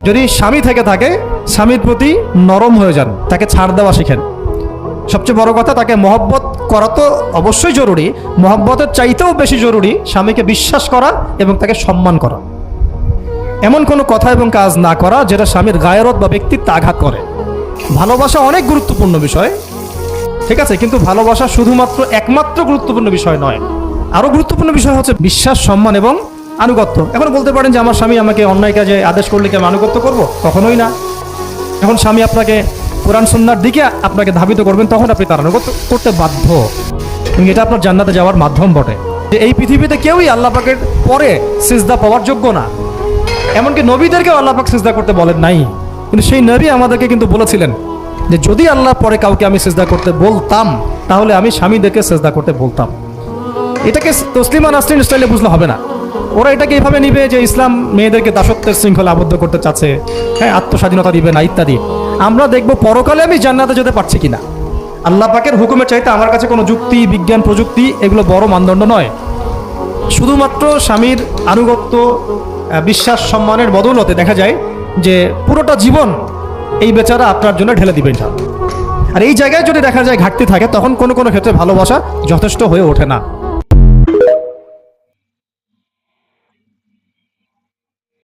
যদি স্বামী থেকে থাকে, স্বামীর প্রতি নরম হয়ে যান, তাকে ছাড় দেওয়া শিখেন। সবচেয়ে বড় কথা, তাকে মহব্বত করা তো অবশ্যই জরুরি, মহব্বতের চাইতেও বেশি জরুরি স্বামীকে বিশ্বাস করা এবং তাকে সম্মান করা। এমন কোনো কথা এবং কাজ না করা যেটা স্বামীর গায়রত বা ব্যক্তিত্বে আঘাত করে। ভালোবাসা অনেক গুরুত্বপূর্ণ বিষয়, ঠিক আছে, কিন্তু ভালোবাসা শুধুমাত্র একমাত্র গুরুত্বপূর্ণ বিষয় নয়। আরও গুরুত্বপূর্ণ বিষয় হচ্ছে বিশ্বাস, সম্মান এবং আনুগত্য। এখন বলতে পারেন যে আমার স্বামী আমাকে অন্যায় কাজে আদেশ করলে কি আমি আনুগত্য করবো? কখনোই না। এখন স্বামী আপনাকে কোরআন সুন্নাহর দিকে আপনাকে ধাবিত করবেন, তখন আপনি তার আনুগত্য করতে বাধ্য, এবং এটা আপনার জান্নাতে যাওয়ার মাধ্যম বটে। যে এই পৃথিবীতে কেউই আল্লাহ পাকের পরে সিজদা পাওয়ার যোগ্য না, এমনকি নবীদেরকেও আল্লাহ পাক সিজদা করতে বলেন নাই। কিন্তু সেই নবী আমাদেরকে কিন্তু বলেছিলেন যে যদি আল্লাহর পরে কাউকে আমি সিজদা করতে বলতাম, তাহলে আমি স্বামীদেরকে সিজদা করতে বলতাম। এটাকে তসলিমা নাসরিন স্টাইলে বুঝলে হবে না। ওরা এটাকে এভাবে নিবে যে ইসলাম মেয়েদেরকে দাসত্বের শৃঙ্খলা আবদ্ধ করতে চাচ্ছে, হ্যাঁ, আত্মস্বাধীনতা দিবে না ইত্যাদি। আমরা দেখব পরকালে আমি জান্নাতে যেতে পারছি কিনা। আল্লাহ পাকের হুকুমের চাইতে আমার কাছে কোনো যুক্তি, বিজ্ঞান, প্রযুক্তি এগুলো বড় মানদণ্ড নয়। শুধুমাত্র স্বামীর আনুগত্য, বিশ্বাস, সম্মানের বদৌলতে দেখা যায় যে পুরোটা জীবন এই বেচারা আপনার জন্য ঢেলে দিবেন। আর এই জায়গায় যদি দেখা যায় ঘাটতি থাকে, তখন কোনো কোনো ক্ষেত্রে ভালোবাসা যথেষ্ট হয়ে ওঠে না।